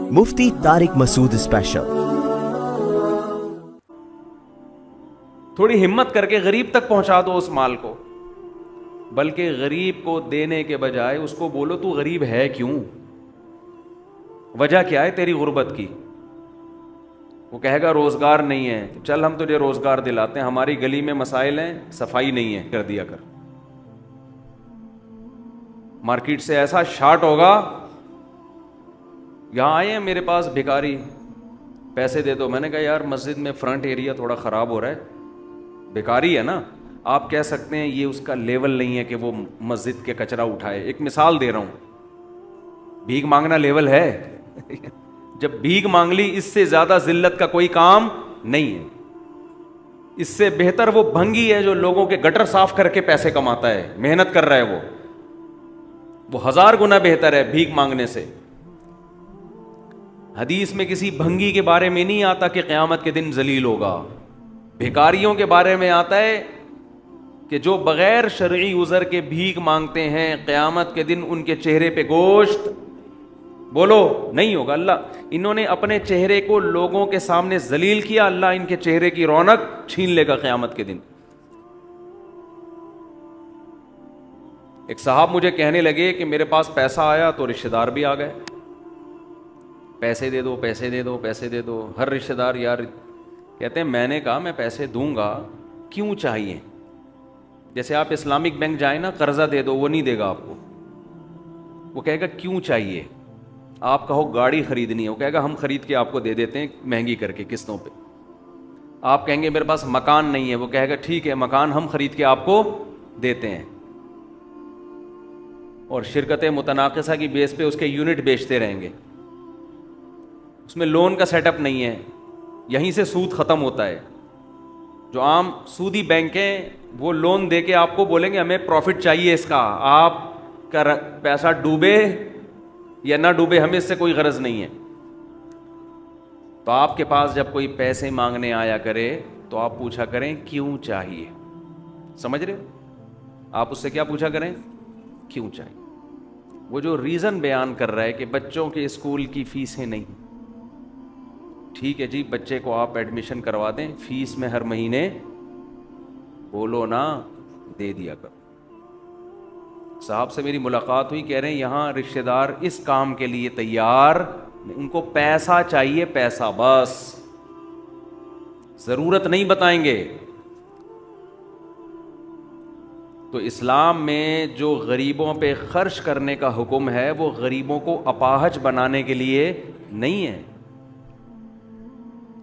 مفتی طارق مسعود special. تھوڑی ہمت کر کے غریب تک پہنچا دو اس مال کو، بلکہ غریب کو دینے کے بجائے اس کو بولو تو غریب ہے کیوں، وجہ کیا ہے تیری غربت کی؟ وہ کہے گا روزگار نہیں ہے، چل ہم تجھے روزگار دلاتے ہیں، ہماری گلی میں مسائل ہیں، صفائی نہیں ہے، کر دیا کر۔ مارکیٹ سے ایسا شارٹ ہوگا، یہاں آئے ہیں میرے پاس بھکاری، پیسے دے دو۔ میں نے کہا یار مسجد میں فرنٹ ایریا تھوڑا خراب ہو رہا ہے، بھکاری ہے نا، آپ کہہ سکتے ہیں یہ اس کا لیول نہیں ہے کہ وہ مسجد کے کچرا اٹھائے، ایک مثال دے رہا ہوں۔ بھیک مانگنا لیول ہے؟ جب بھیک مانگ لی، اس سے زیادہ ذلت کا کوئی کام نہیں ہے۔ اس سے بہتر وہ بھنگی ہے جو لوگوں کے گٹر صاف کر کے پیسے کماتا ہے، محنت کر رہا ہے، وہ 1000 گنا بہتر ہے بھیک مانگنے سے۔ حدیث میں کسی بھنگی کے بارے میں نہیں آتا کہ قیامت کے دن ذلیل ہوگا، بھکاریوں کے بارے میں آتا ہے کہ جو بغیر شرعی عذر کے بھیک مانگتے ہیں، قیامت کے دن ان کے چہرے پہ گوشت بولو نہیں ہوگا۔ اللہ، انہوں نے اپنے چہرے کو لوگوں کے سامنے ذلیل کیا، اللہ ان کے چہرے کی رونق چھین لے گا قیامت کے دن۔ ایک صاحب مجھے کہنے لگے کہ میرے پاس پیسہ آیا تو رشتہ دار بھی آ گئے، پیسے دے دو پیسے دے دو پیسے دے دو، ہر رشتہ دار یار کہتے ہیں۔ میں نے کہا میں پیسے دوں گا، کیوں چاہیے؟ جیسے آپ اسلامک بینک جائیں نا، قرضہ دے دو، وہ نہیں دے گا آپ کو، وہ کہے گا کیوں چاہیے؟ آپ کہو گاڑی خریدنی ہے، وہ کہے گا ہم خرید کے آپ کو دے دیتے ہیں مہنگی کر کے قسطوں پہ۔ آپ کہیں گے میرے پاس مکان نہیں ہے، وہ کہے گا ٹھیک ہے مکان ہم خرید کے آپ کو دیتے ہیں، اور شرکت متناقصہ کی بیس پہ اس کے یونٹ بیچتے رہیں گے۔ اس میں لون کا سیٹ اپ نہیں ہے، یہیں سے سود ختم ہوتا ہے۔ جو عام سودی بینک ہیں وہ لون دے کے آپ کو بولیں گے ہمیں پروفٹ چاہیے اس کا، آپ کا پیسہ ڈوبے یا نہ ڈوبے ہمیں اس سے کوئی غرض نہیں ہے۔ تو آپ کے پاس جب کوئی پیسے مانگنے آیا کرے تو آپ پوچھا کریں کیوں چاہیے، سمجھ رہے ہو؟ آپ اس سے کیا پوچھا کریں؟ کیوں چاہیے۔ وہ جو ریزن بیان کر رہا ہے کہ بچوں کے اسکول کی فیسیں نہیں، ٹھیک ہے جی بچے کو آپ ایڈمیشن کروا دیں، فیس میں ہر مہینے بولو نا دے دیا کر۔ صاحب سے میری ملاقات ہوئی، کہہ رہے ہیں یہاں رشتہ دار اس کام کے لیے تیار، ان کو پیسہ چاہیے، پیسہ بس، ضرورت نہیں بتائیں گے۔ تو اسلام میں جو غریبوں پہ خرچ کرنے کا حکم ہے وہ غریبوں کو اپاہج بنانے کے لیے نہیں ہے۔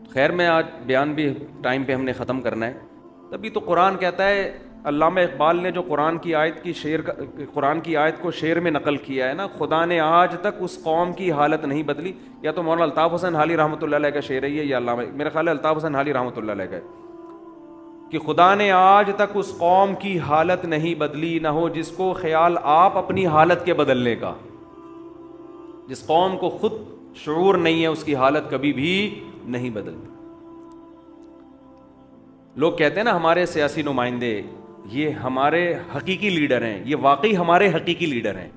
خیر میں آج بیان بھی ٹائم پہ ہم نے ختم کرنا ہے، تبھی تو قرآن کہتا ہے، علامہ اقبال نے جو قرآن کی آیت کو شعر میں نقل کیا ہے نا، خدا نے آج تک اس قوم کی حالت نہیں بدلی۔ یا تو مولانا الطاف حسین حالی رحمۃ اللہ علیہ کا شعر ہے یہ، یا علامہ، میرا خیال ہے الطاف حسین حالی رحمۃ اللہ علیہ کا ہے، کہ خدا نے آج تک اس قوم کی حالت نہیں بدلی، نہ ہو جس کو خیال آپ اپنی حالت کے بدلنے کا۔ جس قوم کو خود شعور نہیں ہے اس کی حالت کبھی بھی نہیں بدلتی۔ لوگ کہتے ہیں نا ہمارے سیاسی نمائندے یہ ہمارے حقیقی لیڈر ہیں، یہ واقعی ہمارے حقیقی لیڈر ہیں۔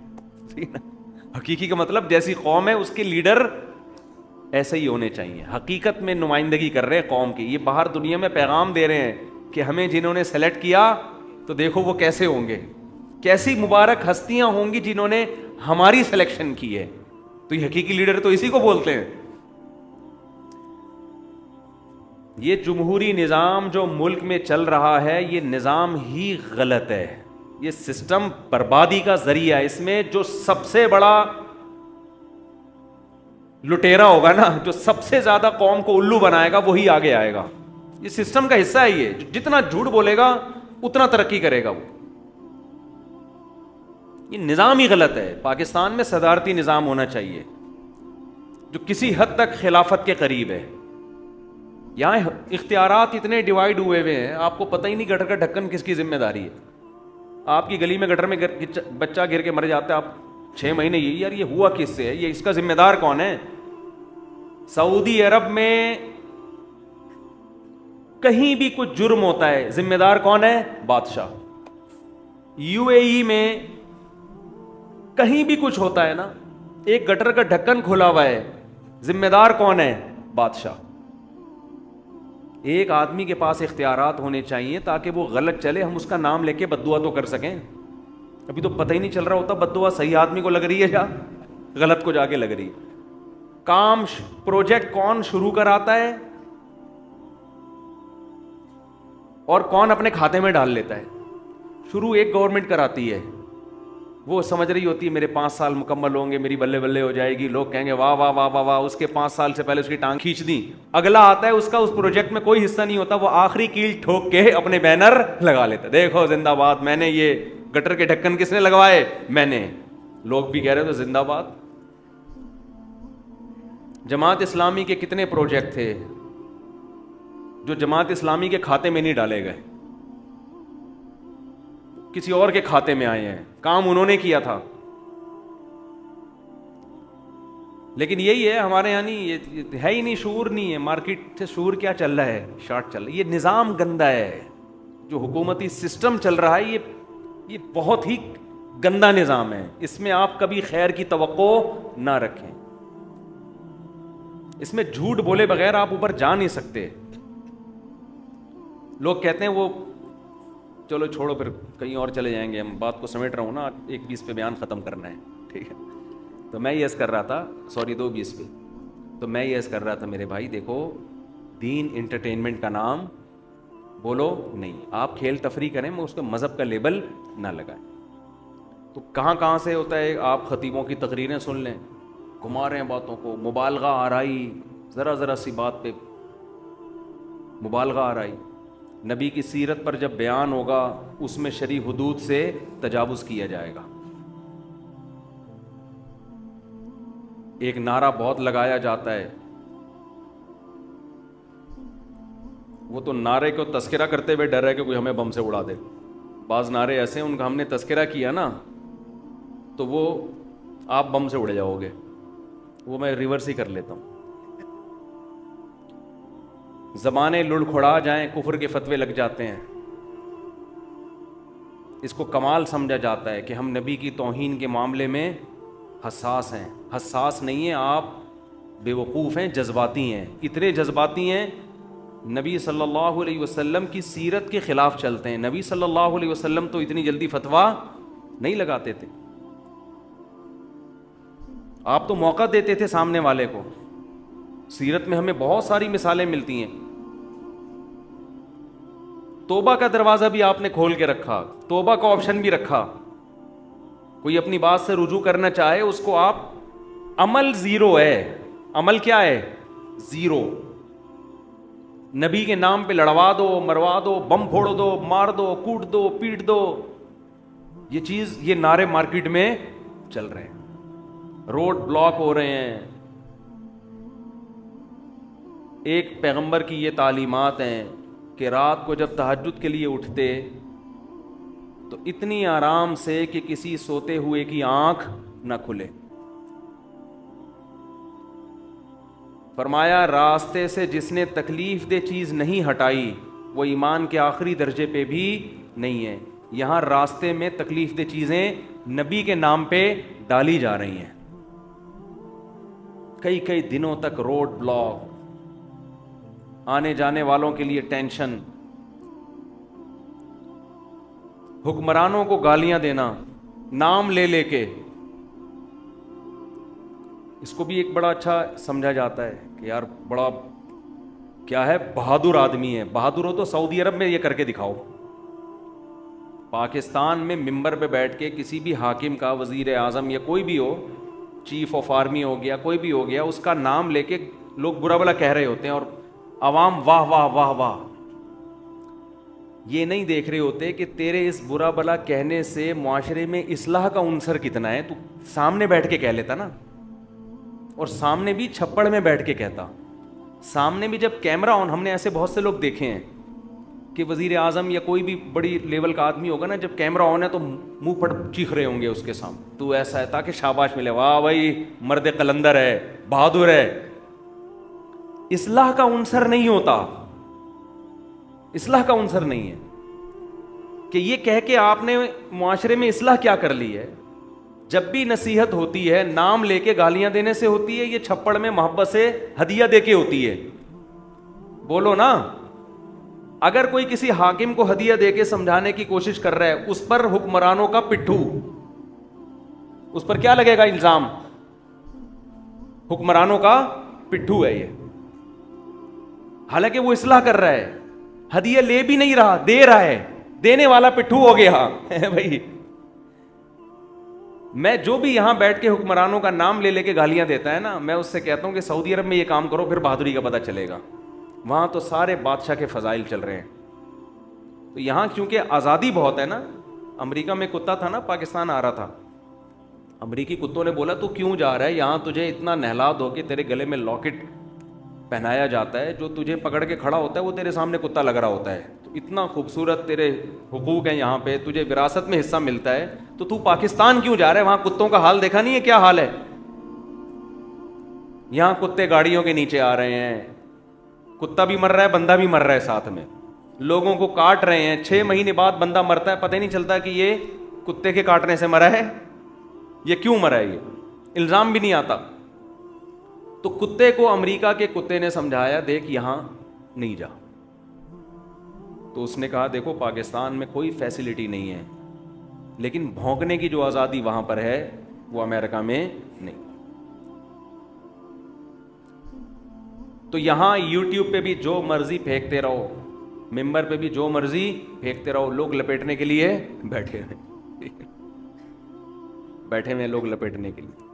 حقیقی کا مطلب جیسی قوم ہے اس کے لیڈر ایسے ہی ہونے چاہیے، حقیقت میں نمائندگی کر رہے ہیں قوم کی۔ یہ باہر دنیا میں پیغام دے رہے ہیں کہ ہمیں جنہوں نے سلیکٹ کیا تو دیکھو وہ کیسے ہوں گے، کیسی مبارک ہستیاں ہوں گی جنہوں نے ہماری سلیکشن کی ہے۔ تو یہ حقیقی لیڈر تو اسی کو بولتے ہیں۔ یہ جمہوری نظام جو ملک میں چل رہا ہے یہ نظام ہی غلط ہے، یہ سسٹم بربادی کا ذریعہ ہے۔ اس میں جو سب سے بڑا لٹیرا ہوگا نا، جو سب سے زیادہ قوم کو الو بنائے گا وہی آگے آئے گا۔ یہ سسٹم کا حصہ ہے، یہ جتنا جھوٹ بولے گا اتنا ترقی کرے گا وہ۔ یہ نظام ہی غلط ہے۔ پاکستان میں صدارتی نظام ہونا چاہیے جو کسی حد تک خلافت کے قریب ہے۔ یہاں اختیارات اتنے ڈیوائیڈ ہوئے ہیں، آپ کو پتہ ہی نہیں گٹر کا ڈھکن کس کی ذمہ داری ہے۔ آپ کی گلی میں گٹر میں بچہ گر کے مر جاتا ہے، آپ 6 مہینے یار یہ ہوا کس سے ہے، یہ اس کا ذمہ دار کون ہے؟ سعودی عرب میں کہیں بھی کچھ جرم ہوتا ہے ذمہ دار کون ہے؟ بادشاہ۔ UAE میں کہیں بھی کچھ ہوتا ہے نا، ایک گٹر کا ڈھکن کھلا ہوا ہے، ذمہ دار کون ہے؟ بادشاہ. ایک آدمی کے پاس اختیارات ہونے چاہیے تاکہ وہ غلط چلے ہم اس کا نام لے کے بد دعا تو کر سکیں. ابھی تو پتہ ہی نہیں چل رہا ہوتا بد دعا صحیح آدمی کو لگ رہی ہے یا غلط کو جا کے لگ رہی ہے. کام پروجیکٹ کون شروع کراتا ہے اور کون اپنے کھاتے میں ڈال لیتا ہے؟ شروع ایک گورنمنٹ کراتی ہے, وہ سمجھ رہی ہوتی ہے میرے 5 سال مکمل ہوں گے, میری بلے بلے ہو جائے گی, لوگ کہیں گے واہ واہ واہ واہ واہ, اس کے 5 سال سے پہلے اس کی ٹانگ کھینچ دی. اگلا آتا ہے, اس کا اس پروجیکٹ میں کوئی حصہ نہیں ہوتا, وہ آخری کیل ٹھوک کے اپنے بینر لگا لیتا ہے, دیکھو زندہ باد, میں نے یہ گٹر کے ڈھکن کس نے لگوائے؟ میں نے. لوگ بھی کہہ رہے تھے زندہ باد. جماعت اسلامی کے کتنے پروجیکٹ تھے جو جماعت اسلامی کے کھاتے میں نہیں ڈالے گئے, کسی اور کے کھاتے میں آئے ہیں, کام انہوں نے کیا تھا. لیکن یہی ہے ہمارے یہاں, نہیں ہے ہی نہیں, شعور نہیں ہے. مارکیٹ سے شعور کیا چل رہا ہے؟ شارٹ چل رہا ہے. یہ نظام گندا ہے, جو حکومتی سسٹم چل رہا ہے یہ بہت ہی گندا نظام ہے. اس میں آپ کبھی خیر کی توقع نہ رکھیں. اس میں جھوٹ بولے بغیر آپ اوپر جا نہیں سکتے. لوگ کہتے ہیں وہ چلو چھوڑو پھر کہیں اور چلے جائیں گے, ہم بات کو سمیٹ رہا ہوں نا, 1:20 پہ بیان ختم کرنا ہے, ٹھیک ہے. تو میں یہ عرض کر رہا تھا, سوری 2:20 پہ, تو میں یہ عرض کر رہا تھا میرے بھائی, دیکھو دین انٹرٹینمنٹ کا نام بولو نہیں, آپ کھیل تفریح کریں, میں اس کو مذہب کا لیبل نہ لگائیں. تو کہاں سے ہوتا ہے, آپ خطیبوں کی تقریریں سن لیں, گھما رہے ہیں باتوں کو, مبالغہ آرائی, ذرا سی بات پہ مبالغہ آرائی. نبی کی سیرت پر جب بیان ہوگا اس میں شرعی حدود سے تجاوز کیا جائے گا. ایک نعرہ بہت لگایا جاتا ہے, وہ تو نعرے کو تذکرہ کرتے ہوئے ڈر ہے کہ کوئی ہمیں بم سے اڑا دے. بعض نعرے ایسے ہیں ان کا ہم نے تذکرہ کیا نا تو وہ آپ بم سے اڑے جاؤ گے, وہ میں ریورس ہی کر لیتا ہوں. زبانیں لڑکھڑا جائیں, کفر کے فتوے لگ جاتے ہیں. اس کو کمال سمجھا جاتا ہے کہ ہم نبی کی توہین کے معاملے میں حساس ہیں. حساس نہیں ہیں آپ, بے وقوف ہیں, جذباتی ہیں. اتنے جذباتی ہیں نبی صلی اللہ علیہ وسلم کی سیرت کے خلاف چلتے ہیں. نبی صلی اللہ علیہ وسلم تو اتنی جلدی فتویٰ نہیں لگاتے تھے. آپ تو موقع دیتے تھے سامنے والے کو. سیرت میں ہمیں بہت ساری مثالیں ملتی ہیں. توبہ کا دروازہ بھی آپ نے کھول کے رکھا, توبہ کا آپشن بھی رکھا. کوئی اپنی بات سے رجوع کرنا چاہے اس کو آپ, عمل زیرو ہے, عمل کیا ہے؟ زیرو. نبی کے نام پہ لڑوا دو, مروا دو, بم پھوڑ دو, مار دو, کوٹ دو, پیٹ دو. یہ چیز, یہ نعرے مارکیٹ میں چل رہے ہیں. روڈ بلاک ہو رہے ہیں. ایک پیغمبر کی یہ تعلیمات ہیں کہ رات کو جب تہجد کے لیے اٹھتے تو اتنی آرام سے کہ کسی سوتے ہوئے کی آنکھ نہ کھلے. فرمایا راستے سے جس نے تکلیف دہ چیز نہیں ہٹائی وہ ایمان کے آخری درجے پہ بھی نہیں ہے. یہاں راستے میں تکلیف دہ چیزیں نبی کے نام پہ ڈالی جا رہی ہیں. کئی دنوں تک روڈ بلاک, آنے جانے والوں کے لیے ٹینشن, حکمرانوں کو گالیاں دینا نام لے لے کے. اس کو بھی ایک بڑا اچھا سمجھا جاتا ہے کہ یار بڑا کیا ہے, بہادر آدمی ہے. بہادر ہو تو سعودی عرب میں یہ کر کے دکھاؤ. پاکستان میں ممبر پہ بیٹھ کے کسی بھی حاکم کا, وزیر اعظم یا کوئی بھی ہو, چیف آف آرمی ہو گیا, کوئی بھی ہو گیا, اس کا نام لے کے لوگ برا بلا کہہ رہے ہوتے ہیں اور عوام واہ واہ واہ واہ. یہ نہیں دیکھ رہے ہوتے کہ تیرے اس برا بلا کہنے سے معاشرے میں اصلاح کا عنصر کتنا ہے. تو سامنے بیٹھ کے کہہ لیتا نا, اور سامنے بھی چھپڑ میں بیٹھ کے کہتا. سامنے بھی جب کیمرہ آن, ہم نے ایسے بہت سے لوگ دیکھے ہیں کہ وزیر اعظم یا کوئی بھی بڑی لیول کا آدمی ہوگا نا, جب کیمرہ آن ہے تو منہ پڑ چیخ رہے ہوں گے اس کے سامنے, تو ایسا ہے تاکہ شاباش ملے, واہ بھائی مرد قلندر ہے, بہادر ہے. اصلاح کا عنصر نہیں ہوتا, اصلاح کا عنصر نہیں ہے. کہ یہ کہہ کے آپ نے معاشرے میں اصلاح کیا کر لی ہے. جب بھی نصیحت ہوتی ہے نام لے کے گالیاں دینے سے ہوتی ہے, یہ چھپڑ میں محبت سے ہدیہ دے کے ہوتی ہے؟ بولو نا. اگر کوئی کسی حاکم کو ہدیہ دے کے سمجھانے کی کوشش کر رہا ہے, اس پر حکمرانوں کا پٹھو, اس پر کیا لگے گا الزام؟ حکمرانوں کا پٹھو ہے یہ. حالانکہ وہ اصلاح کر رہا ہے, ہدیہ لے بھی نہیں رہا, دے رہا ہے, دینے والا پٹھو ہو گیا بھائی. میں جو بھی یہاں بیٹھ کے حکمرانوں کا نام لے لے کے گالیاں دیتا ہے نا, میں اس سے کہتا ہوں کہ سعودی عرب میں یہ کام کرو, پھر بہادری کا پتہ چلے گا. وہاں تو سارے بادشاہ کے فضائل چل رہے ہیں. تو یہاں کیونکہ آزادی بہت ہے نا. امریکہ میں کتا تھا نا, پاکستان آ رہا تھا, امریکی کتوں نے بولا تو کیوں جا رہا ہے یہاں, تجھے اتنا نہلا دو کہ تیرے گلے میں لاکٹ پہنایا جاتا ہے, جو تجھے پکڑ کے کھڑا ہوتا ہے وہ تیرے سامنے کتا لگ رہا ہوتا ہے, تو اتنا خوبصورت تیرے حقوق ہیں یہاں پہ, تجھے وراثت میں حصہ ملتا ہے, تو پاکستان کیوں جا رہا ہے؟ وہاں کتوں کا حال دیکھا نہیں ہے کیا حال ہے؟ یہاں کتے گاڑیوں کے نیچے آ رہے ہیں, کتا بھی مر رہا ہے, بندہ بھی مر رہا ہے ساتھ میں, لوگوں کو کاٹ رہے ہیں. 6 مہینے بعد بندہ مرتا ہے, پتہ ہی نہیں چلتا کہ یہ کتے کے کاٹنے سے مرا ہے, یہ کیوں مرا ہے, یہ الزام بھی نہیں آتا. تو کتے کو امریکہ کے کتے نے سمجھایا, دیکھ یہاں نہیں جا. تو اس نے کہا دیکھو پاکستان میں کوئی فیسلٹی نہیں ہے, لیکن بھونکنے کی جو آزادی وہاں پر ہے وہ امریکہ میں نہیں. تو یہاں یوٹیوب پہ بھی جو مرضی پھینکتے رہو, ممبر پہ بھی جو مرضی پھینکتے رہو, لوگ لپیٹنے کے لیے بیٹھے ہیں لوگ لپیٹنے کے لیے.